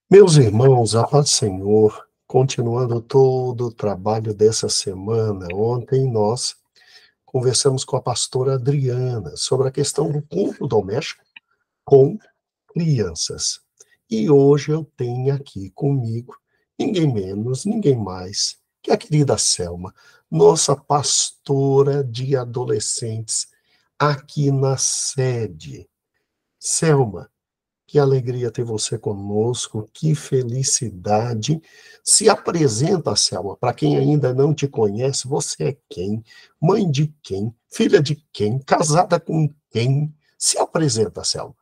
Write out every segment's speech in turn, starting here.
Meus irmãos, a paz do Senhor, continuando todo o trabalho dessa semana, ontem nós conversamos com a pastora Adriana sobre a questão do culto doméstico com crianças. E hoje eu tenho aqui comigo ninguém menos, ninguém mais que a querida Selma, nossa pastora de adolescentes aqui na sede. Selma, que alegria ter você conosco, que felicidade. Se apresenta, Selma, para quem ainda não te conhece, você é quem? Mãe de quem? Filha de quem? Casada com quem? Se apresenta, Selma.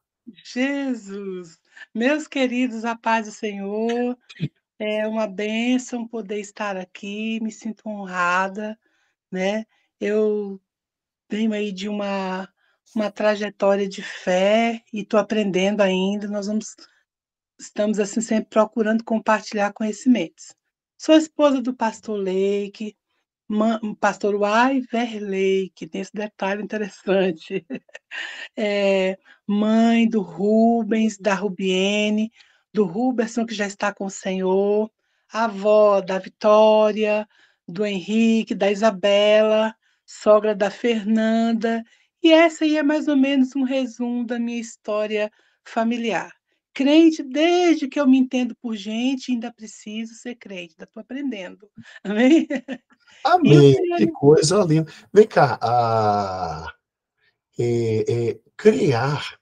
Jesus! Meus queridos, a paz do Senhor, é uma bênção poder estar aqui, me sinto honrada, né. Eu venho aí de uma trajetória de fé e estou aprendendo ainda, estamos, assim, sempre procurando compartilhar conhecimentos. Sou esposa do pastor Leike, pastor Waiverley, que tem esse detalhe interessante. É, mãe do Rubens, da Rubiene, do Ruberson, que já está com o Senhor, avó da Vitória, do Henrique, da Isabela, sogra da Fernanda. E essa aí é mais ou menos um resumo da minha história familiar. Crente desde que eu me entendo por gente, ainda preciso ser crente, ainda estou aprendendo. Amém? E o Amém, Senhor. que coisa linda. Vem cá, criar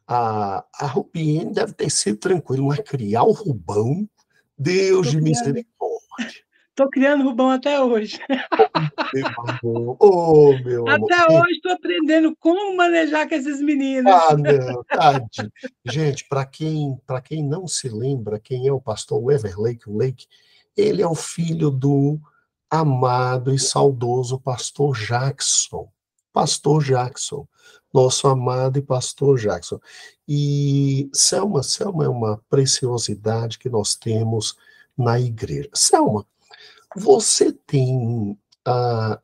a Rupiene deve ter sido tranquilo, mas criar o Rubão, Deus Estou de criando, misericórdia. tô criando Rubão até hoje. Meu amor, oh, meu amor. Até hoje estou aprendendo como manejar com esses meninos. Ah, não, tadinho. Gente, para quem não se lembra quem é o pastor Everlake Lake, ele é o filho do amado e saudoso pastor Jackson. Pastor Jackson, nosso amado e pastor Jackson. E Selma é uma preciosidade que nós temos na igreja. Selma, você tem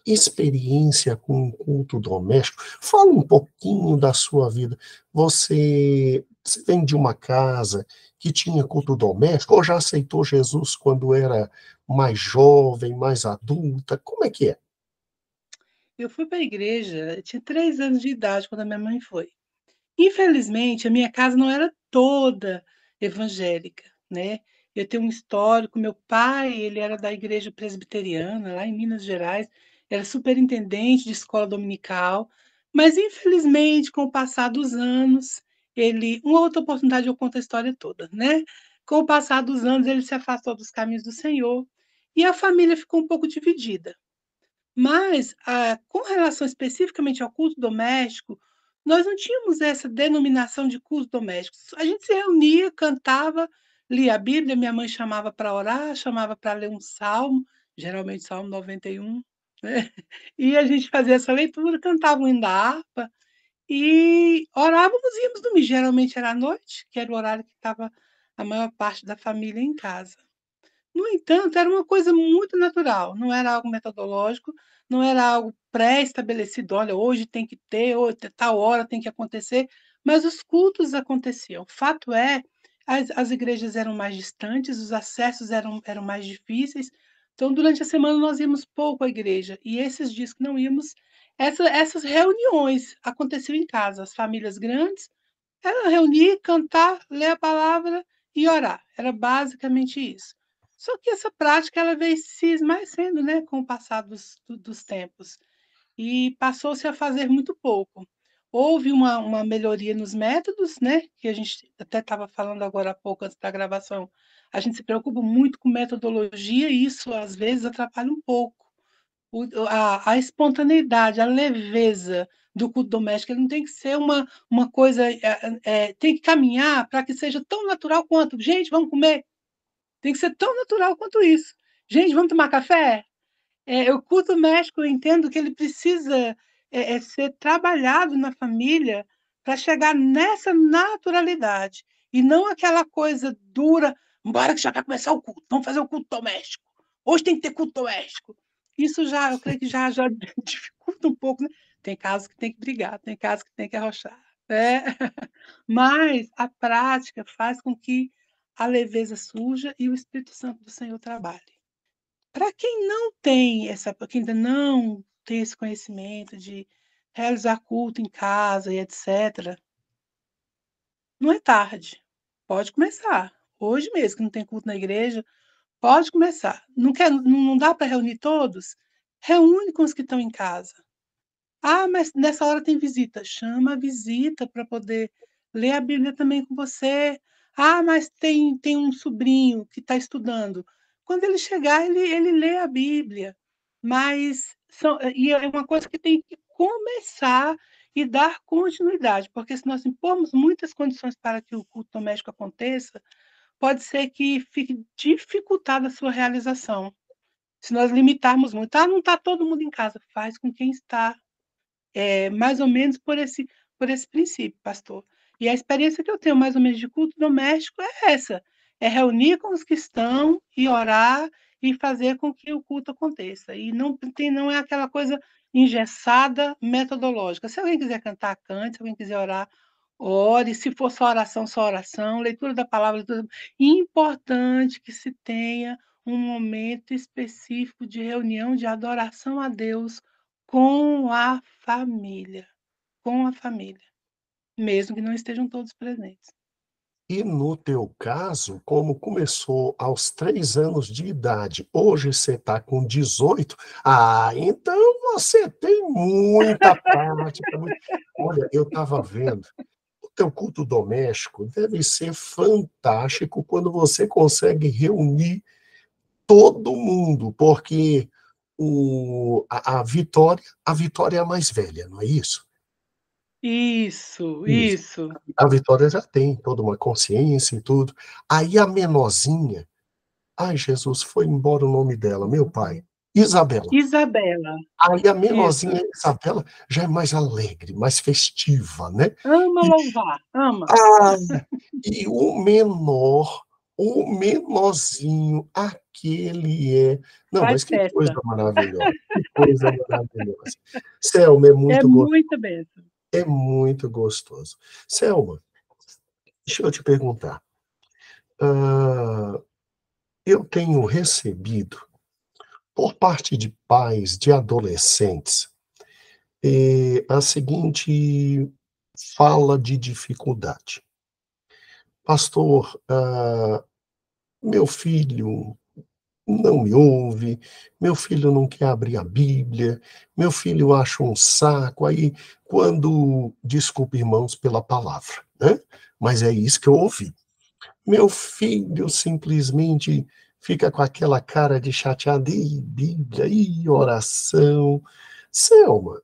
experiência com o culto doméstico? Fala um pouquinho da sua vida. Você vem de uma casa que tinha culto doméstico ou já aceitou Jesus quando era mais jovem, mais adulta? Como é que é? Eu fui para a igreja, eu tinha 3 anos de idade quando a minha mãe foi. Infelizmente, a minha casa não era toda evangélica, né. Eu tenho um histórico, meu pai, ele era da igreja presbiteriana, lá em Minas Gerais, era superintendente de escola dominical, mas infelizmente, com o passar dos anos, uma outra oportunidade eu conto a história toda, né. Com o passar dos anos, ele se afastou dos caminhos do Senhor, e a família ficou um pouco dividida. Mas, com relação especificamente ao culto doméstico, nós não tínhamos essa denominação de culto doméstico. A gente se reunia, cantava, lia a Bíblia, minha mãe chamava para orar, chamava para ler um salmo, geralmente Salmo 91, né, e a gente fazia essa leitura, cantava um hino da harpa e orávamos e íamos dormir. Geralmente era à noite, que era o horário que estava a maior parte da família em casa. No entanto, era uma coisa muito natural, não era algo metodológico, não era algo pré-estabelecido, olha, hoje tem que ter, ou tal hora tem que acontecer, mas os cultos aconteciam. Fato é, as igrejas eram mais distantes, os acessos eram mais difíceis, então durante a semana nós íamos pouco à igreja, e esses dias que não íamos, essas reuniões aconteciam em casa, as famílias grandes, era reunir, cantar, ler a palavra e orar, era basicamente isso. Só que essa prática ela veio se esmaecendo, né, com o passar dos tempos, e passou-se a fazer muito pouco. Houve uma melhoria nos métodos, né, que a gente até estava falando agora há pouco, antes da gravação, a gente se preocupa muito com metodologia e isso às vezes atrapalha um pouco. A espontaneidade, a leveza do culto doméstico, ele não tem que ser uma coisa, tem que caminhar para que seja tão natural quanto: "Gente, vamos comer", tem que ser tão natural quanto isso. "Gente, vamos tomar café?". O culto doméstico, eu entendo que ele precisa, ser trabalhado na família para chegar nessa naturalidade, e não aquela coisa dura: "Bora que já vai começar o culto, vamos fazer o culto doméstico. Hoje tem que ter culto doméstico". Isso já eu creio que já dificulta um pouco, né. Tem casos que tem que brigar, tem casos que tem que arrochar, né. Mas a prática faz com que a leveza surja e o Espírito Santo do Senhor trabalhe. Para quem não tem quem ainda não tem esse conhecimento de realizar culto em casa e etcétera, não é tarde, pode começar. Hoje mesmo que não tem culto na igreja, pode começar. Não dá para reunir todos? Reúne com os que estão em casa. Ah, mas nessa hora tem visita. Chama a visita para poder ler a Bíblia também com você. Ah, mas tem um sobrinho que está estudando. Quando ele chegar, ele lê a Bíblia. Mas e é uma coisa que tem que começar e dar continuidade, porque se nós impormos muitas condições para que o culto doméstico aconteça, pode ser que fique dificultada a sua realização. Se nós limitarmos muito, não está todo mundo em casa, faz com quem está. É mais ou menos por esse princípio, pastor. E a experiência que eu tenho mais ou menos de culto doméstico é essa, é reunir com os que estão e orar e fazer com que o culto aconteça. E não é aquela coisa engessada, metodológica. Se alguém quiser cantar, cante, se alguém quiser orar, ore, se for só oração, leitura da palavra, importante que se tenha um momento específico de reunião de adoração a Deus com a família, mesmo que não estejam todos presentes. E no teu caso, como começou aos 3 anos de idade, hoje você está com 18, então você tem muita prática. Olha, eu estava vendo, o teu culto doméstico deve ser fantástico quando você consegue reunir todo mundo, porque a Vitória é a mais velha, não é isso? Isso, Isso. isso. A Vitória já tem toda uma consciência e tudo. Aí a menorzinha, ai Jesus, foi embora o nome dela, meu pai, Isabela. Isabela, Aí a isso. menorzinha Isabela já é mais alegre, mais festiva, né. Ama E louvar, ama. ah, e o menorzinho, aquele não, Faz mas que coisa festa. maravilhosa, que coisa maravilhosa. Selma, É muita bênção. é muito gostoso. Selma, deixa eu te perguntar, hã, eu tenho recebido, por parte de pais de adolescentes, a seguinte fala de dificuldade: "Pastor, meu filho não me ouve, meu filho não quer abrir a Bíblia, meu filho acha um saco", aí quando desculpe irmãos pela palavra, né, mas é isso que eu ouvi. Meu filho simplesmente fica com aquela cara de chateado, "Ih, Bíblia, ih, oração". Selma,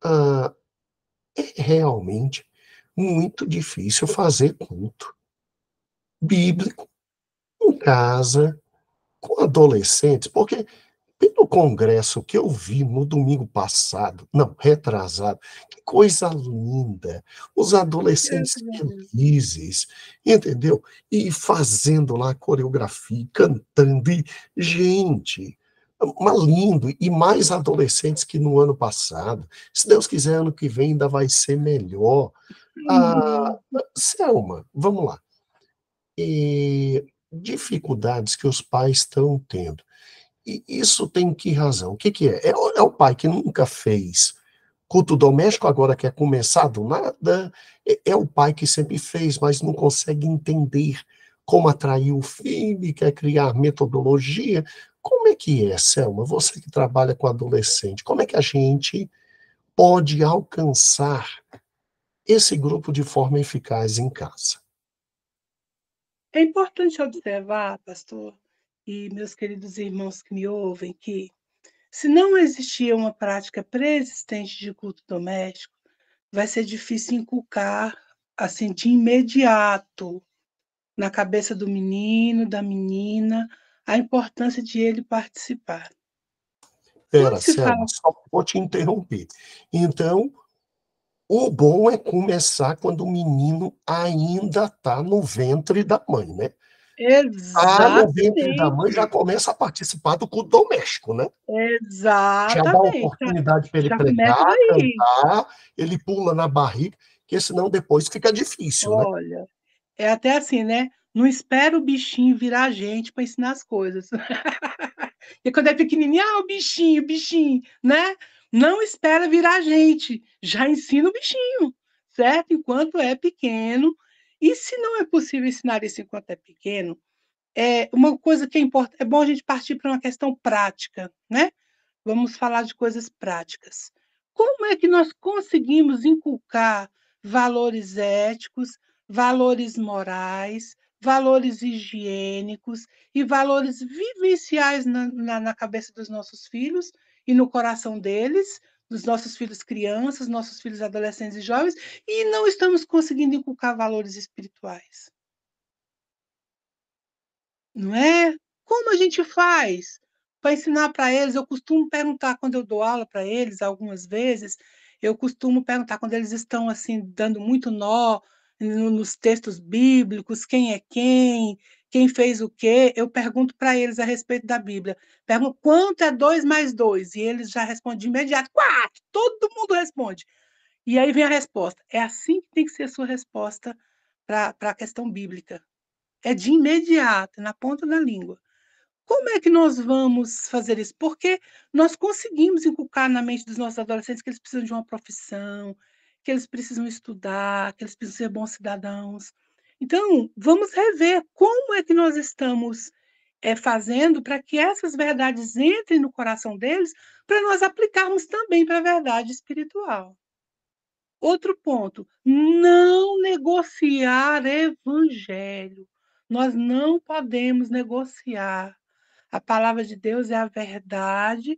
ah, é realmente muito difícil fazer culto bíblico em casa, com adolescentes, porque pelo congresso que eu vi no domingo passado, não, retrasado, que coisa linda, os adolescentes Graças a Deus. felizes, entendeu? E fazendo lá a coreografia, cantando, e gente, mas lindo, e mais adolescentes que no ano passado. Se Deus quiser, ano que vem ainda vai ser melhor. Ah, Uhum. Selma, vamos lá. Dificuldades que os pais estão tendo. E isso tem que razão? O que que é? É o pai que nunca fez culto doméstico, agora quer começar do nada? É o pai que sempre fez, mas não consegue entender como atrair o filho e quer criar metodologia? Como é que é, Selma? Você que trabalha com adolescente, como é que a gente pode alcançar esse grupo de forma eficaz em casa? É importante observar, pastor, e meus queridos irmãos que me ouvem, que se não existir uma prática preexistente de culto doméstico, vai ser difícil inculcar, assim, de imediato, na cabeça do menino, da menina, a importância de ele participar. Quando Espera, se Selma, fala só vou te interromper. Então, o bom é começar quando o menino ainda está no ventre da mãe, né? Tá no ventre da mãe, já exatamente, começa a participar do culto doméstico, né? Já dá exatamente, oportunidade para ele já começa pregar, daí. cantar, ele pula na barriga, porque senão depois fica difícil, né? Olha, é até assim, né, Não espera o bichinho virar gente para ensinar as coisas. E quando é pequenininho, o bichinho, bichinho, né? Não espera virar gente, já ensina o bichinho, certo? Enquanto é pequeno. E se não é possível ensinar isso enquanto é pequeno, uma coisa que é importante, é bom a gente partir para uma questão prática, né? Vamos falar de coisas práticas. Como é que nós conseguimos inculcar valores éticos, valores morais, valores higiênicos e valores vivenciais na cabeça dos nossos filhos e no coração deles, dos nossos filhos crianças, nossos filhos adolescentes e jovens, e não estamos conseguindo inculcar valores espirituais? Não é? Como a gente faz para ensinar para eles? Eu costumo perguntar quando eu dou aula para eles, algumas vezes, eu costumo perguntar quando eles estão assim dando muito nó nos textos bíblicos, quem é quem fez o quê, eu pergunto para eles a respeito da Bíblia. Pergunto quanto é 2 mais 2? E eles já respondem de imediato, 4! Todo mundo responde. E aí vem a resposta. É assim que tem que ser a sua resposta para a questão bíblica. É de imediato, na ponta da língua. Como é que nós vamos fazer isso? Porque nós conseguimos inculcar na mente dos nossos adolescentes que eles precisam de uma profissão, que eles precisam estudar, que eles precisam ser bons cidadãos. Então, vamos rever como é que nós estamos fazendo para que essas verdades entrem no coração deles, para nós aplicarmos também para a verdade espiritual. Outro ponto, não negociar evangelho. Nós não podemos negociar. A palavra de Deus é a verdade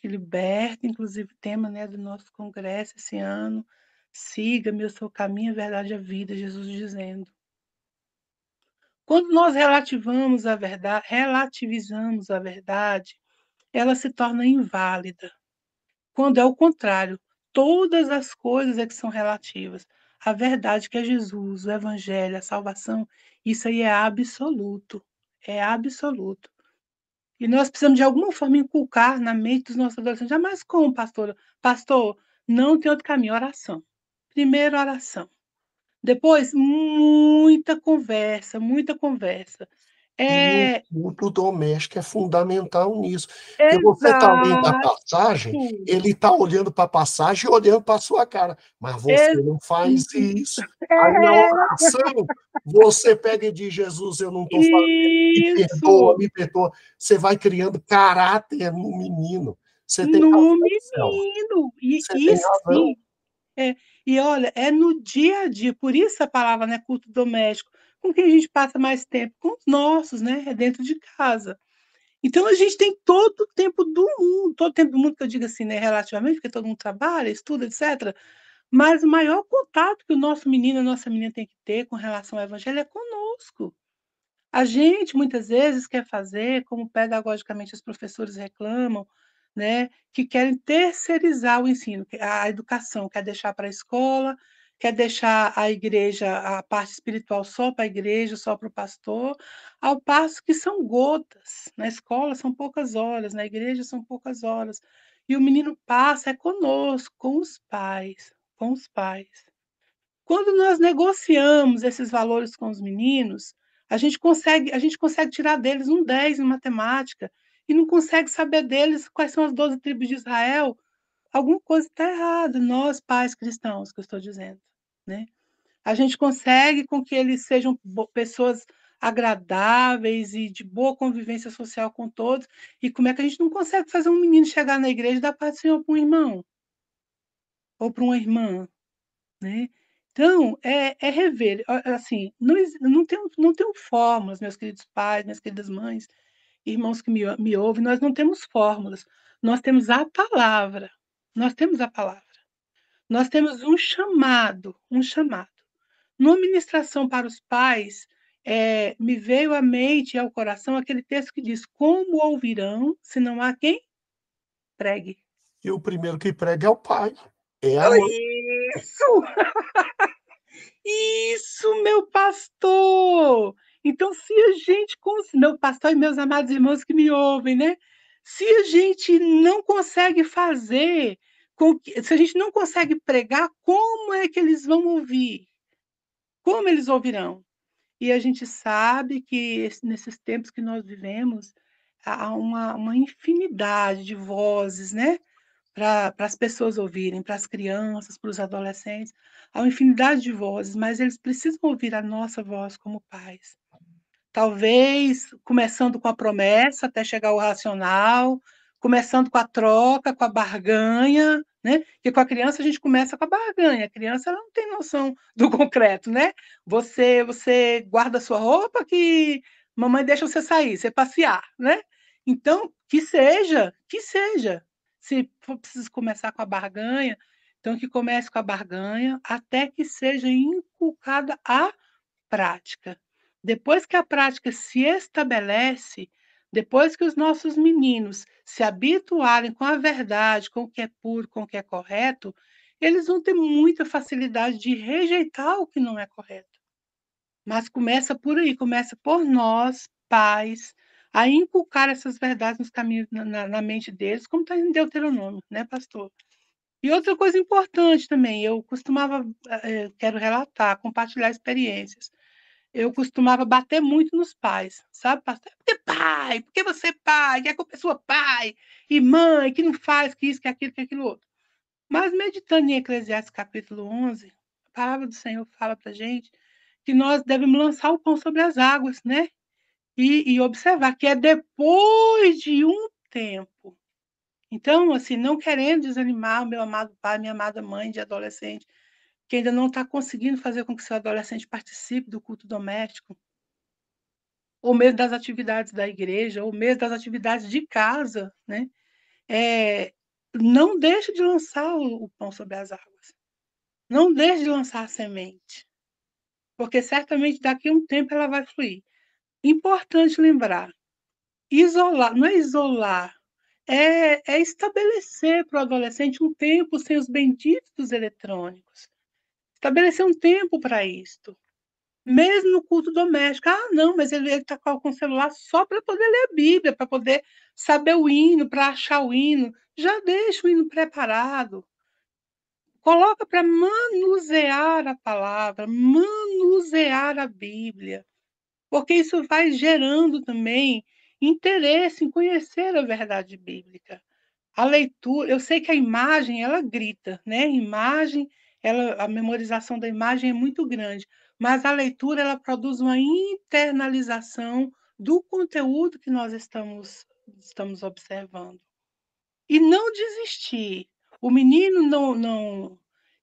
que liberta, inclusive tema, né, do nosso congresso esse ano. Siga-me, eu sou o caminho, a verdade e a vida, Jesus dizendo. Quando nós relativizamos a verdade, ela se torna inválida. Quando é o contrário, todas as coisas é que são relativas. A verdade que é Jesus, o evangelho, a salvação, isso aí é absoluto. É absoluto. E nós precisamos, de alguma forma, inculcar na mente dos nossos adolescentes. Jamais como, pastora? Pastor, não tem outro caminho, oração. Primeiro, oração. Depois, muita conversa, muita conversa. E o É, culto doméstico é fundamental nisso. Porque você está lendo a exato, passagem, ele está olhando para a passagem e olhando para a sua cara, mas você ex- não faz isso. Aí na é, oração, você pega e diz: Jesus, eu não estou fazendo, isso. me perdoa. Você vai criando caráter no menino. Você tem No razão, Selma. menino. Você E tem sim, razão. é. E olha, é no dia a dia, por isso a palavra, né, culto doméstico, com quem a gente passa mais tempo, com os nossos, né, é dentro de casa. Então a gente tem todo o tempo do mundo que eu digo assim, né, relativamente, porque todo mundo trabalha, estuda, etc. Mas o maior contato que o nosso menino, a nossa menina tem que ter com relação ao evangelho é conosco. A gente, muitas vezes, quer fazer, como pedagogicamente os professores reclamam, né, que querem terceirizar o ensino, a educação, quer deixar para a escola, quer deixar a igreja, a parte espiritual só para a igreja, só para o pastor, ao passo que são gotas. Na escola são poucas horas, na igreja são poucas horas. E o menino passa, é conosco, com os pais, com os pais. Quando nós negociamos esses valores com os meninos, a gente consegue tirar deles um 10 em matemática e não consegue saber deles quais são as 12 tribos de Israel. Alguma coisa está errada, nós, pais cristãos, que eu estou dizendo, né? A gente consegue com que eles sejam pessoas agradáveis e de boa convivência social com todos. E como é que a gente não consegue fazer um menino chegar na igreja e dar paz do Senhor para um irmão ou para uma irmã? Né? Então, é rever. Assim, não tem fórmulas, meus queridos pais, minhas queridas mães, irmãos que me ouvem, nós não temos fórmulas. Nós temos a palavra. Nós temos a palavra. Nós temos um chamado, um chamado. Numa ministração para os pais, me veio à mente e ao coração aquele texto que diz: Como ouvirão se não há quem pregue? E o primeiro que prega é o pai, é a mãe. Isso! Isso, meu pastor! Então, se a gente, meu pastor e meus amados irmãos que me ouvem, né? Se a gente não consegue fazer, se a gente não consegue pregar, como é que eles vão ouvir? Como eles ouvirão? E a gente sabe que nesses tempos que nós vivemos, há uma infinidade de vozes, né, para as pessoas ouvirem, para as crianças, para os adolescentes, há uma infinidade de vozes, mas eles precisam ouvir a nossa voz como pais. Talvez começando com a promessa até chegar ao racional, começando com a troca, com a barganha, né, porque com a criança a gente começa com a barganha, a criança ela não tem noção do concreto, né. Você guarda a sua roupa que mamãe deixa você sair, você passear, né. Então, que seja. Se for preciso começar com a barganha, então que comece com a barganha, até que seja inculcada a prática. Depois que a prática se estabelece, depois que os nossos meninos se habituarem com a verdade, com o que é puro, com o que é correto, eles vão ter muita facilidade de rejeitar o que não é correto. Mas começa por aí, começa por nós, pais, a inculcar essas verdades nos caminhos na mente deles, como está em Deuteronômio, né, pastor? E outra coisa importante também, eu costumava, quero relatar, compartilhar experiências. Eu costumava bater muito nos pais, sabe, pastor? "Porque pai, porque você é pai, que a culpa é sua pai, e mãe, que não faz, que isso, que aquilo outro". Mas meditando em Eclesiastes capítulo 11, a palavra do Senhor fala pra gente que nós devemos lançar o pão sobre as águas, né, e observar que é depois de um tempo. Então, assim, não querendo desanimar o meu amado pai, minha amada mãe de adolescente, que ainda não está conseguindo fazer com que seu adolescente participe do culto doméstico, ou mesmo das atividades da igreja, ou mesmo das atividades de casa, né, não deixe de lançar o pão sobre as águas. Não deixe de lançar a semente, porque certamente daqui a um tempo ela vai fluir. Importante lembrar, isolar não é isolar, é estabelecer para o adolescente um tempo sem os benditos eletrônicos. Estabelecer um tempo para isto. Mesmo no culto doméstico. "Ah, não, mas ele está com o celular só para poder ler a Bíblia, para poder saber o hino, para achar o hino". Já deixa o hino preparado. Coloca para manusear a palavra, manusear a Bíblia, porque isso vai gerando também interesse em conhecer a verdade bíblica. A leitura, eu sei que a imagem ela grita, né, a memorização da imagem é muito grande, mas a leitura ela produz uma internalização do conteúdo que nós estamos observando. E não desistir. O menino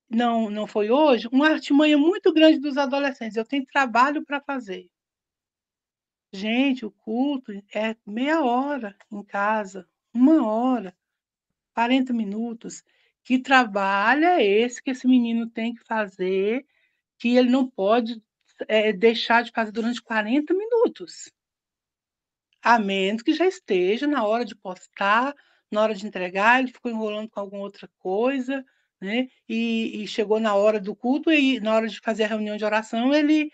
não foi hoje uma artimanha muito grande dos adolescentes: "Eu tenho trabalho para fazer". Gente, o culto é meia hora em casa, 1 hora. 40 minutos. Que trabalho é esse que esse menino tem que fazer, que ele não pode, deixar de fazer durante 40 minutos? A menos que já esteja na hora de postar, na hora de entregar, ele ficou enrolando com alguma outra coisa, né, e chegou na hora do culto e na hora de fazer a reunião de oração ele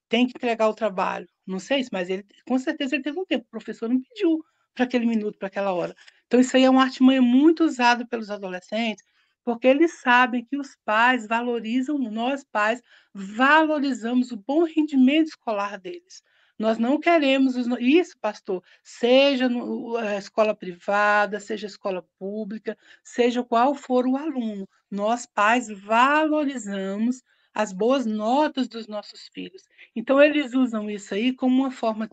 tem que entregar o trabalho. Não sei, mas ele com certeza ele teve um tempo, o professor não pediu para aquele minuto, para aquela hora. Então isso aí é uma artimanha muito usada pelos adolescentes, porque eles sabem que os pais valorizam, nós pais valorizamos o bom rendimento escolar deles. Nós não queremos isso, pastor, seja escola privada, seja escola pública, seja qual for o aluno, nós pais valorizamos as boas notas dos nossos filhos. Então eles usam isso aí como uma forma,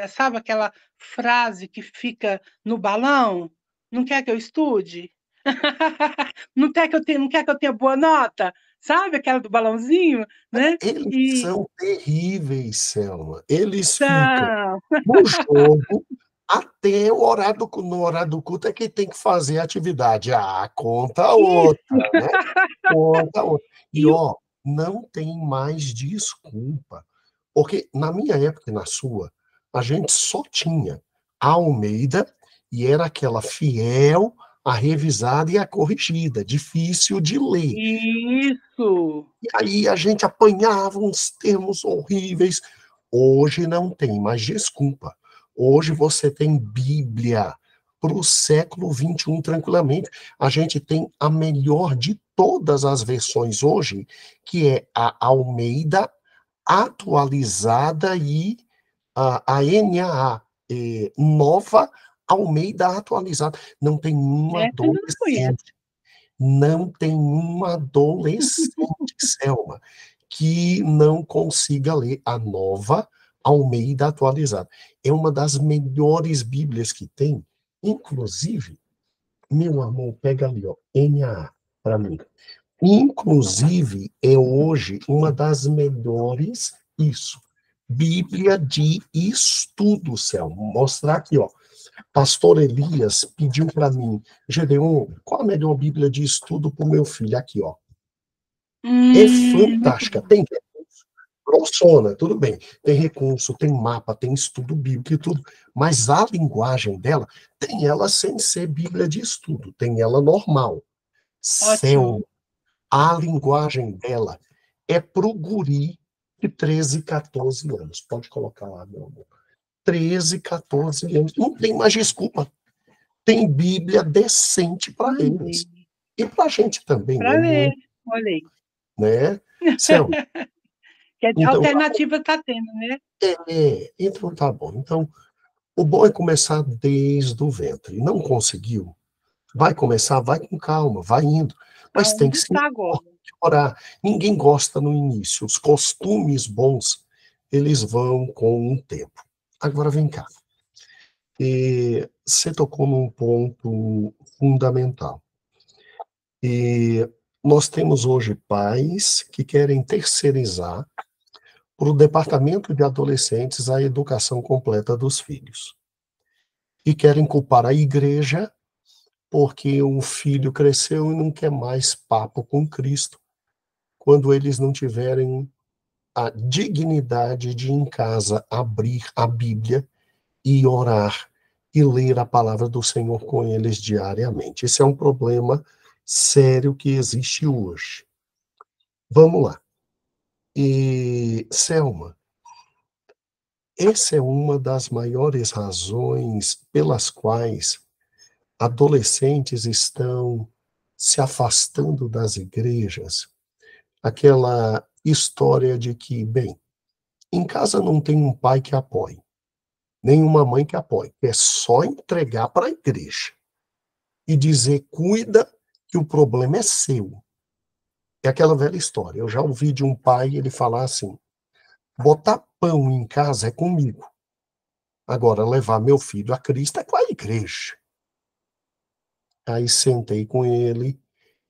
sabe aquela frase que fica no balão? "Não quer que eu estude? Não quer que eu tenha boa nota?", sabe aquela do balãozinho, né? Eles E são terríveis, Selma. Eles ficam são. no jogo até o horário do cu no horário do culto é que tem que fazer a atividade. Ah, conta outra, né, conta outra. E E o ó, não tem mais desculpa, porque na minha época e na sua, a gente só tinha a Almeida e era aquela fiel, a revisada e a corrigida, difícil de ler. isso. E aí a gente apanhava uns termos horríveis. Hoje não tem mais desculpa. Hoje você tem Bíblia. para o século XXI tranquilamente. A gente tem a melhor de todas as versões hoje, que é a Almeida atualizada e a NAA, nova Almeida atualizada. Não tem um Essa eu ainda não conheço. adolescente, não tem um adolescente, Selma, que não consiga ler a nova Almeida atualizada. É uma das melhores Bíblias que tem, inclusive, meu amor, pega ali, ó, NAA, para mim. Inclusive, é hoje uma das melhores, isso, Bíblia de estudo, Selma. Vou mostrar aqui, ó. Pastor Elias pediu para mim, Gedeon, qual a melhor Bíblia de estudo para o meu filho? Aqui, ó. É Muito fantástica. bom. Tem grossona, tudo bem. Tem recurso, tem mapa, tem estudo bíblico e tudo. Mas a linguagem dela, tem ela sem ser Bíblia de estudo, tem ela normal. Ótimo. Selma, a linguagem dela é pro guri de 13, 14 anos. Pode colocar lá, meu amor. 13, 14 anos. Não tem mais desculpa. Tem Bíblia decente para eles. Amei. E para a gente também é Para ler, muito, olha aí. né? Céu, Que então, alternativa está tendo, né? então tá bom. Então, o bom é começar desde o ventre. Não conseguiu? Vai começar, vai com calma, vai indo. Mas tem Aonde que se está agora? orar. Ninguém gosta no início. Os costumes bons, eles vão com o tempo. Agora vem cá. Você tocou num ponto fundamental. E nós temos hoje pais que querem terceirizar para o departamento de adolescentes a educação completa dos filhos. E querem culpar a igreja porque o filho cresceu e não quer mais papo com Cristo, quando eles não tiverem a dignidade de em casa abrir a Bíblia e orar e ler a palavra do Senhor com eles diariamente. Esse é um problema sério que existe hoje. Vamos lá. E, Selma, essa é uma das maiores razões pelas quais adolescentes estão se afastando das igrejas. Aquela história de que, bem, em casa não tem um pai que apoie, nem uma mãe que apoie, é só entregar para a igreja e dizer, cuida, que o problema é seu. É aquela velha história. Eu já ouvi de um pai ele falar assim: botar pão em casa é comigo. Agora, levar meu filho a Cristo é com a igreja. Aí sentei com ele,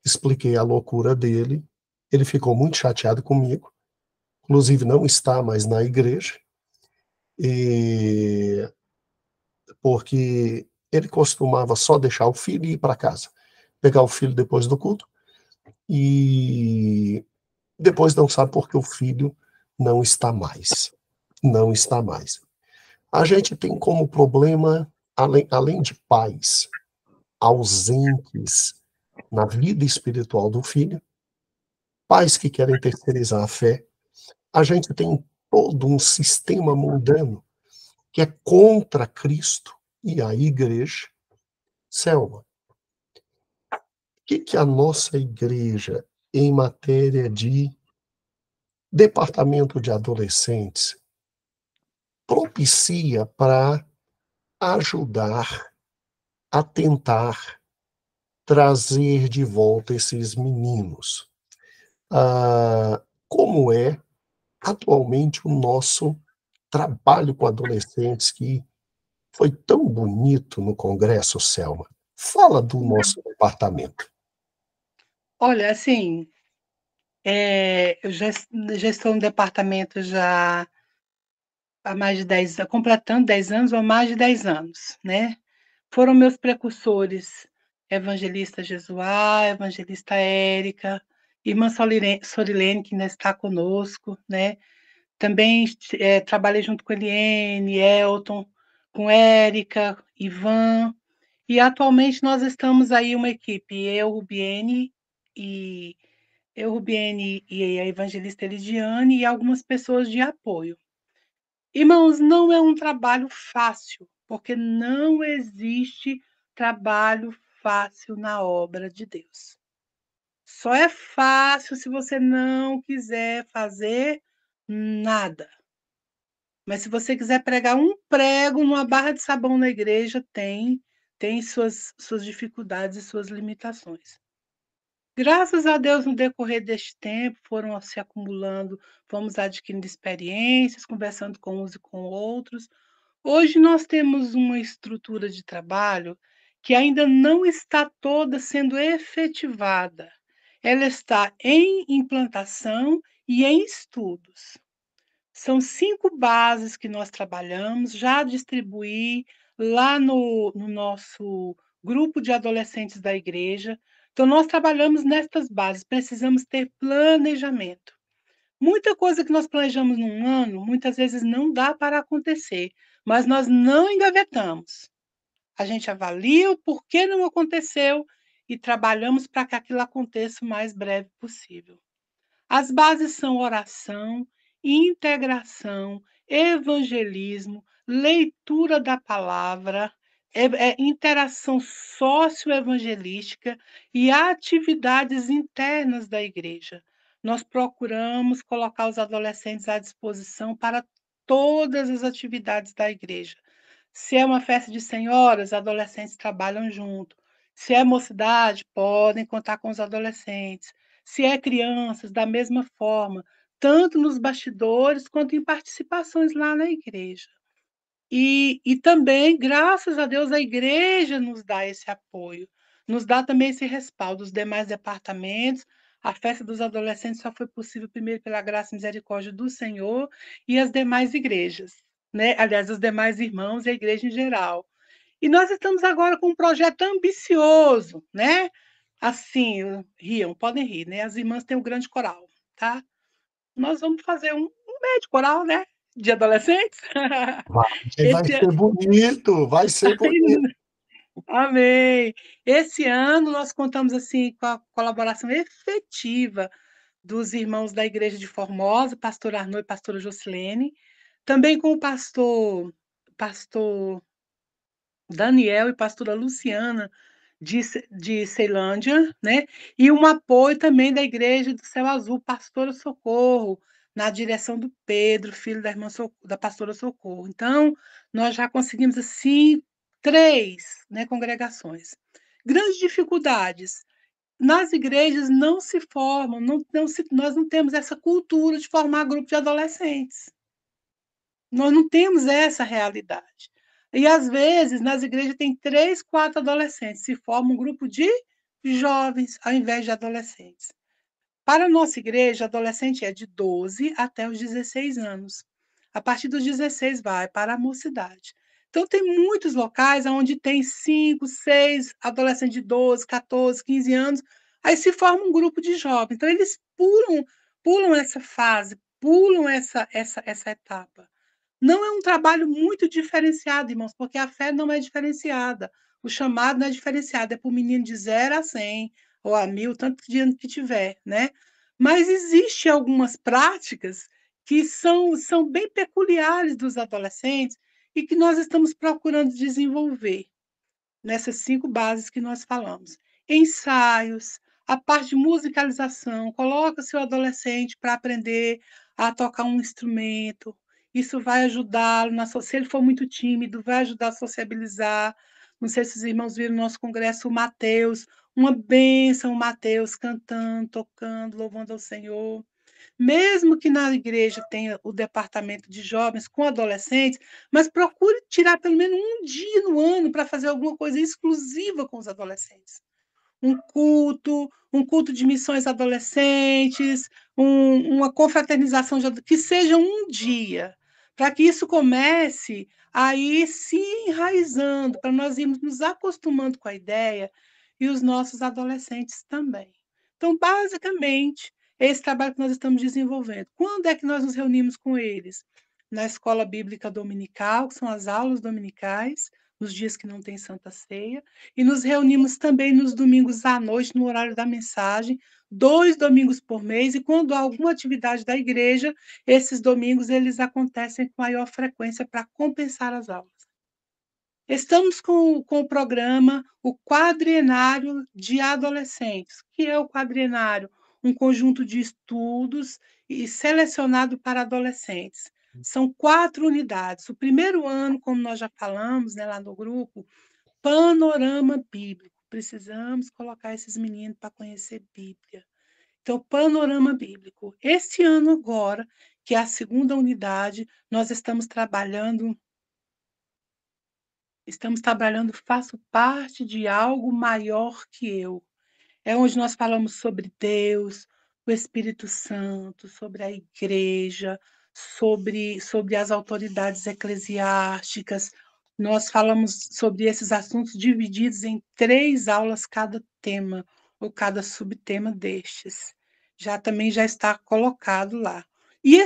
expliquei a loucura dele. Ele ficou muito chateado comigo. Inclusive, não está mais na igreja. E porque ele costumava só deixar o filho e ir para casa, pegar o filho depois do culto e depois não sabe por que o filho não está mais. Não está mais. A gente tem como problema, além de pais ausentes na vida espiritual do filho, pais que querem terceirizar a fé, a gente tem todo um sistema mundano que é contra Cristo e a igreja. Selma, que a nossa igreja, em matéria de departamento de adolescentes, propicia para ajudar a tentar trazer de volta esses meninos? Como é atualmente o nosso trabalho com adolescentes, que foi tão bonito no Congresso, Selma? Fala do nosso departamento. Olha, assim, eu já estou no departamento já há mais de 10 anos, completando 10 anos ou há mais de 10 anos, né. Foram meus precursores, evangelista Jesuá, evangelista Érica, irmã Sorilene, que ainda está conosco, né. Também, trabalhei junto com Eliene, Elton, com Érica, Ivan, e atualmente nós estamos aí uma equipe, e e a evangelista Elidiane e algumas pessoas de apoio. Irmãos, não é um trabalho fácil, porque não existe trabalho fácil na obra de Deus. Só é fácil se você não quiser fazer nada. Mas se você quiser pregar um prego, uma barra de sabão na igreja, tem suas dificuldades e suas limitações. Graças a Deus, no decorrer deste tempo, foram se acumulando, fomos adquirindo experiências, conversando com uns e com outros. Hoje nós temos uma estrutura de trabalho que ainda não está toda sendo efetivada. Ela está em implantação e em estudos. São 5 bases que nós trabalhamos, já distribuí lá no nosso grupo de adolescentes da igreja. Então, nós trabalhamos nestas bases, precisamos ter planejamento. Muita coisa que nós planejamos num ano, muitas vezes não dá para acontecer, mas nós não engavetamos. A gente avalia o porquê não aconteceu e trabalhamos para que aquilo aconteça o mais breve possível. As bases são oração, integração, evangelismo, leitura da palavra, interação socioevangelística e atividades internas da igreja. Nós procuramos colocar os adolescentes à disposição para todas as atividades da igreja. Se é uma festa de senhoras, adolescentes trabalham junto. Se é mocidade, podem contar com os adolescentes. Se é crianças, da mesma forma, tanto nos bastidores quanto em participações lá na igreja. E também, graças a Deus, a igreja nos dá esse apoio, nos dá também esse respaldo. Os demais departamentos, a festa dos adolescentes só foi possível primeiro pela graça e misericórdia do Senhor e as demais igrejas, né? Aliás, os demais irmãos e a igreja em geral. E nós estamos agora com um projeto ambicioso, né? Assim, riam, podem rir, né? As irmãs têm um grande coral, tá? Nós vamos fazer um médio coral, né? De adolescentes. Vai Esse, ser bonito, vai ser bonito. amém. Esse ano nós contamos assim com a colaboração efetiva dos irmãos da Igreja de Formosa, pastor Arnaud e pastora Josilene, também com o pastor Daniel e pastora Luciana de Ceilândia, né? E um apoio também da Igreja do Céu Azul, pastora Socorro, na direção do Pedro, filho da irmã da pastora Socorro. Então, nós já conseguimos assim 3, né, congregações. Grandes dificuldades. Nas igrejas não se formam, nós não temos essa cultura de formar grupo de adolescentes. Nós não temos essa realidade. E, às vezes, nas igrejas tem 3, 4 adolescentes, se forma um grupo de jovens ao invés de adolescentes. Para a nossa igreja, adolescente é de 12 até os 16 anos. A partir dos 16 vai para a mocidade. Então, tem muitos locais onde tem 5, 6 adolescentes de 12, 14, 15 anos, aí se forma um grupo de jovens. Então, eles pulam essa fase, pulam essa etapa. Não é um trabalho muito diferenciado, irmãos, porque a fé não é diferenciada. O chamado não é diferenciado, é para o menino de 0 a 100 ou a 1000, tanto de ano que tiver, né? Mas existe algumas práticas que são bem peculiares dos adolescentes e que nós estamos procurando desenvolver nessas 5 bases que nós falamos. Ensaios, a parte de musicalização, coloca seu adolescente para aprender a tocar um instrumento, isso vai ajudá-lo, se ele for muito tímido, vai ajudar a sociabilizar. Não sei se os irmãos viram no nosso congresso o Mateus, uma bênção o Mateus cantando, tocando, louvando ao Senhor. Mesmo que na igreja tenha o departamento de jovens com adolescentes, mas procure tirar pelo menos um dia no ano para fazer alguma coisa exclusiva com os adolescentes. Um culto de missões adolescentes, uma confraternização, que seja um dia, para que isso comece a ir se enraizando, para nós irmos nos acostumando com a ideia e os nossos adolescentes também. Então, basicamente, esse trabalho que nós estamos desenvolvendo. Quando é que nós nos reunimos com eles? Na escola bíblica dominical, que são as aulas dominicais, nos dias que não tem Santa Ceia, e nos reunimos também nos domingos à noite, no horário da mensagem, 2 domingos por mês, e quando há alguma atividade da igreja, esses domingos eles acontecem com maior frequência para compensar as aulas. Estamos com o programa, o Quadriennário de Adolescentes. O que é o quadriennário? Um conjunto de estudos e selecionado para adolescentes. São 4 unidades. O primeiro ano, como nós já falamos, né, lá no grupo, panorama bíblico. Precisamos colocar esses meninos para conhecer Bíblia. Então, panorama bíblico. Este ano agora, que é a segunda unidade, nós estamos trabalhando faço parte de algo maior que eu. É onde nós falamos sobre Deus, o Espírito Santo, sobre a igreja, sobre as autoridades eclesiásticas. Nós falamos sobre esses assuntos divididos em 3 aulas cada tema, ou cada subtema destes. Já está colocado lá. E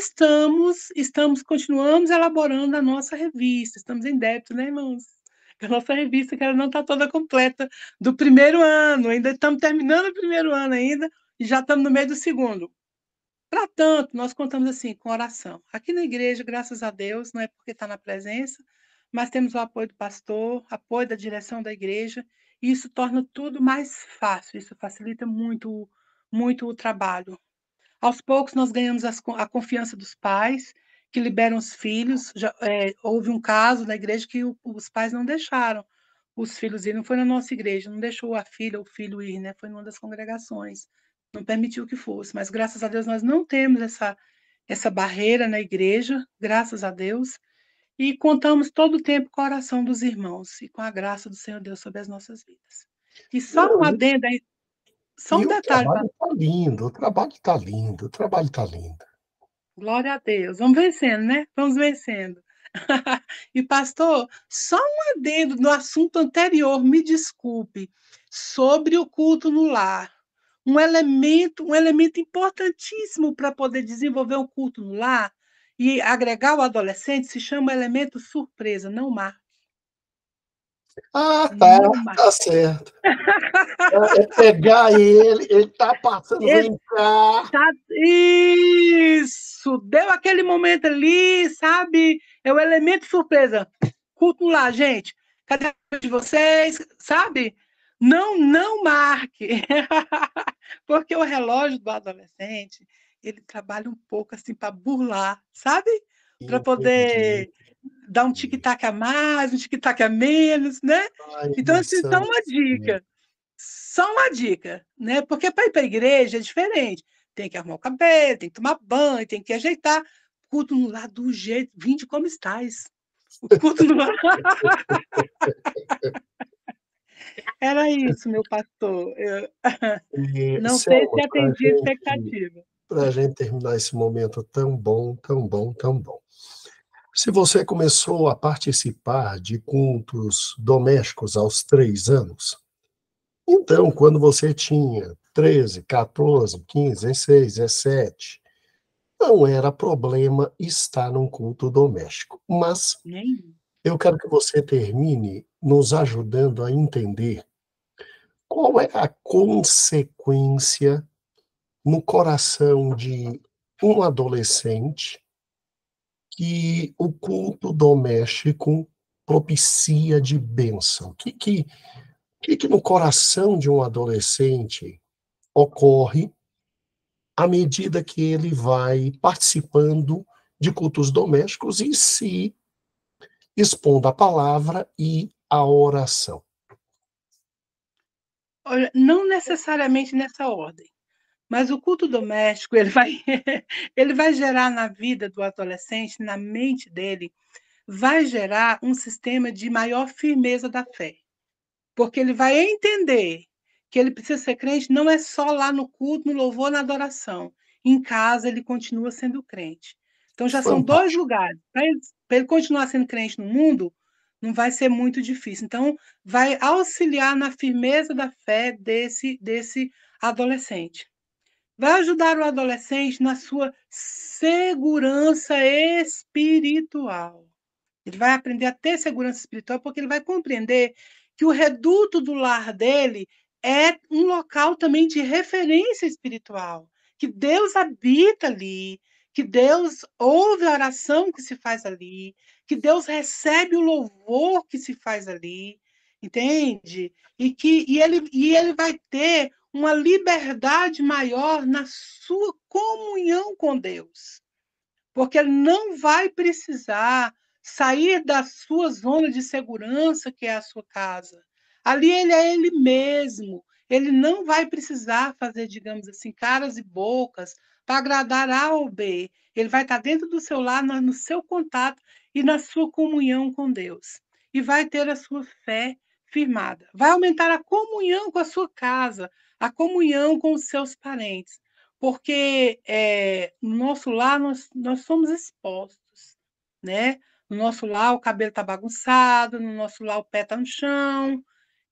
continuamos elaborando a nossa revista. Estamos em débito, né, irmãos? A nossa revista, que ela não está toda completa, do primeiro ano, ainda estamos terminando o primeiro ano ainda, e já estamos no meio do segundo. Para tanto, nós contamos assim, com oração. Aqui na igreja, graças a Deus, não é porque está na presença, mas temos o apoio do pastor, apoio da direção da igreja, e isso torna tudo mais fácil, isso facilita muito, muito o trabalho. Aos poucos, nós ganhamos a confiança dos pais, que liberam os filhos. Houve um caso na igreja que os pais não deixaram os filhos ir, não foi na nossa igreja, não deixou a filha ou o filho ir, né? Foi numa das congregações, não permitiu que fosse. Mas graças a Deus nós não temos essa barreira na igreja, graças a Deus, e contamos todo o tempo com a oração dos irmãos e com a graça do Senhor Deus sobre as nossas vidas. E só Não, um adendo aí, só e um o detalhe. trabalho está lindo, o trabalho está lindo, o trabalho está lindo. Glória a Deus. Vamos vencendo, né? Vamos vencendo. E, pastor, só um adendo no assunto anterior, me desculpe, sobre o culto no lar. Um elemento importantíssimo para poder desenvolver um culto no lar e agregar o adolescente se chama elemento surpresa, não marque. Ah, tá, Não marque. tá certo. É pegar ele tá passando, vem cá. Tá, isso! Deu aquele momento ali, sabe? É o elemento surpresa. Culto lá, gente. Cadê o de vocês? Sabe? Não marque. Porque o relógio do adolescente, ele trabalha um pouco assim para burlar, sabe? Para Entendi, poder dar um entendi. tic-tac a mais, um tic-tac a menos, né? Ai, Então, eles assim, só são uma assim. dica. Só uma dica, né? Porque para ir para a igreja é diferente. Tem que arrumar o cabelo, tem que tomar banho, tem que ajeitar. Culto no lar do jeito, vinde como estás. O culto no lar. Era isso, meu pastor. E, Não sei se Selma, atendi a expectativa. para a gente terminar esse momento tão bom, tão bom, tão bom. Se você começou a participar de cultos domésticos aos 3 anos, então, quando você tinha 13, 14, 15, 16, 17, não era problema estar num culto doméstico. Mas Nem. eu quero que você termine nos ajudando a entender qual é a consequência no coração de um adolescente que o culto doméstico propicia de bênção. O que no coração de um adolescente ocorre à medida que ele vai participando de cultos domésticos e se expondo à palavra e à oração? Olha, não necessariamente nessa ordem, mas o culto doméstico, ele vai, ele vai gerar na vida do adolescente, na mente dele, vai gerar um sistema de maior firmeza da fé. Porque ele vai entender que ele precisa ser crente não é só lá no culto, no louvor, na adoração. Em casa ele continua sendo crente. Então já são 2 Fantástico. lugares. Para ele continuar sendo crente no mundo, não vai ser muito difícil. Então vai auxiliar na firmeza da fé desse adolescente. Vai ajudar o adolescente na sua segurança espiritual. Ele vai aprender a ter segurança espiritual, porque ele vai compreender que o reduto do lar dele é um local também de referência espiritual, que Deus habita ali, que Deus ouve a oração que se faz ali, que Deus recebe o louvor que se faz ali, entende? E ele vai ter uma liberdade maior na sua comunhão com Deus, porque ele não vai precisar sair da sua zona de segurança, que é a sua casa. Ali ele é ele mesmo. Ele não vai precisar fazer, digamos assim, caras e bocas para agradar A ou B. Ele vai estar dentro do seu lar, no seu contato e na sua comunhão com Deus. E vai ter a sua fé firmada. Vai aumentar a comunhão com a sua casa, a comunhão com os seus parentes, porque no nosso lar nós somos expostos, né? No nosso lar o cabelo está bagunçado, no nosso lar o pé está no chão.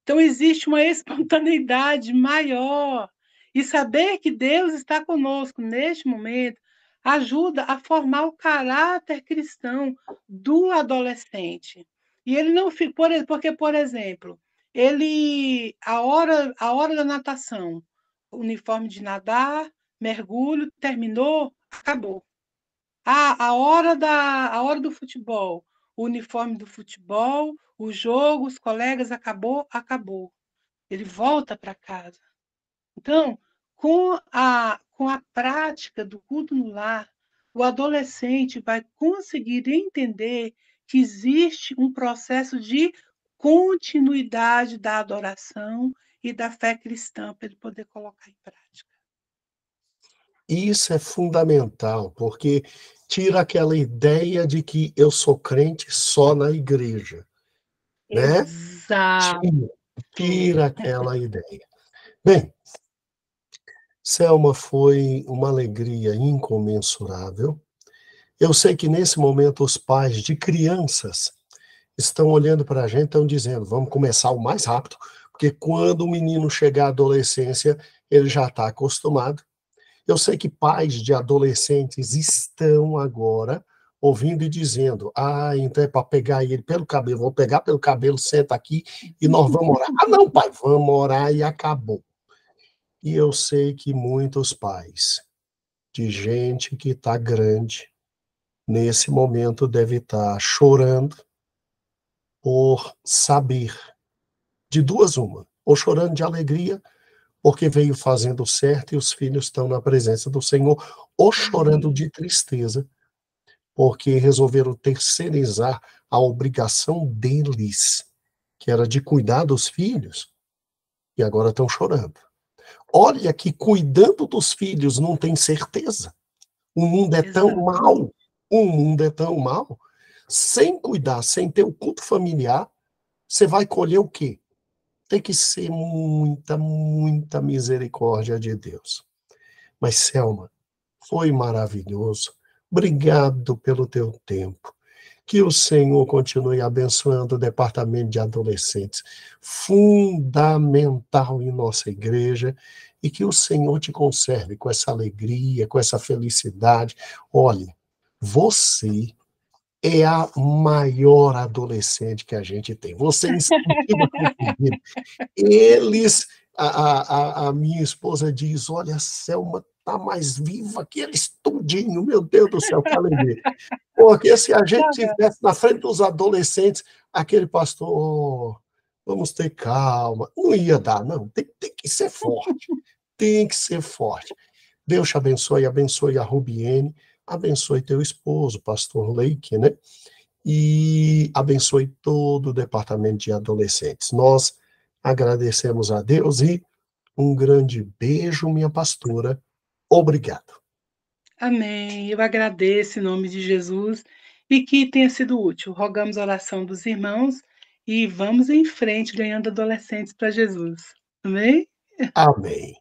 Então existe uma espontaneidade maior. E saber que Deus está conosco neste momento ajuda a formar o caráter cristão do adolescente. E ele não fica, porque, por exemplo, a hora da natação, uniforme de nadar, mergulho, terminou, acabou. A hora do futebol, o uniforme do futebol, o jogo, os colegas, acabou, acabou. Ele volta para casa. Então, com a prática do culto no lar, o adolescente vai conseguir entender que existe um processo de continuidade da adoração e da fé cristã para ele poder colocar em prática. Isso é fundamental, porque tira aquela ideia de que eu sou crente só na igreja, né? Exato. Tira, tira aquela ideia. Bem, Selma, foi uma alegria incomensurável. Eu sei que nesse momento os pais de crianças estão olhando para a gente, estão dizendo, vamos começar o mais rápido, porque quando o menino chegar à adolescência, ele já está acostumado. Eu sei que pais de adolescentes estão agora ouvindo e dizendo, então é para pegar ele pelo cabelo, vou pegar pelo cabelo, senta aqui e nós vamos orar. Ah, não, pai, vamos orar e acabou. E eu sei que muitos pais de gente que está grande, nesse momento deve estar chorando por saber de duas uma, ou chorando de alegria porque veio fazendo certo e os filhos estão na presença do Senhor, ou chorando de tristeza porque resolveram terceirizar a obrigação deles, que era de cuidar dos filhos, e agora estão chorando. Olha que cuidando dos filhos não tem certeza. O mundo é tão mal, o mundo é tão mal. Sem cuidar, sem ter o culto familiar, você vai colher o quê? Tem que ser muita, muita misericórdia de Deus. Mas, Selma, foi maravilhoso. Obrigado pelo teu tempo. Que o Senhor continue abençoando o departamento de adolescentes, fundamental em nossa igreja, e que o Senhor te conserve com essa alegria, com essa felicidade. Olha, você é a maior adolescente que a gente tem. Você incentiva com tudo. Eles, a minha esposa diz, olha, a Selma está mais viva que eles tudinho, meu Deus do céu, que alegria. Porque se a gente tivesse na frente dos adolescentes, aquele pastor, vamos ter calma, não ia dar, não, tem que ser forte, tem que ser forte. Deus te abençoe, abençoe a Rubiene, abençoe teu esposo, pastor Leike, né? E abençoe todo o departamento de adolescentes. Nós agradecemos a Deus e um grande beijo, minha pastora. Obrigado. Amém. Eu agradeço em nome de Jesus e que tenha sido útil. Rogamos a oração dos irmãos e vamos em frente ganhando adolescentes para Jesus. Amém? Amém.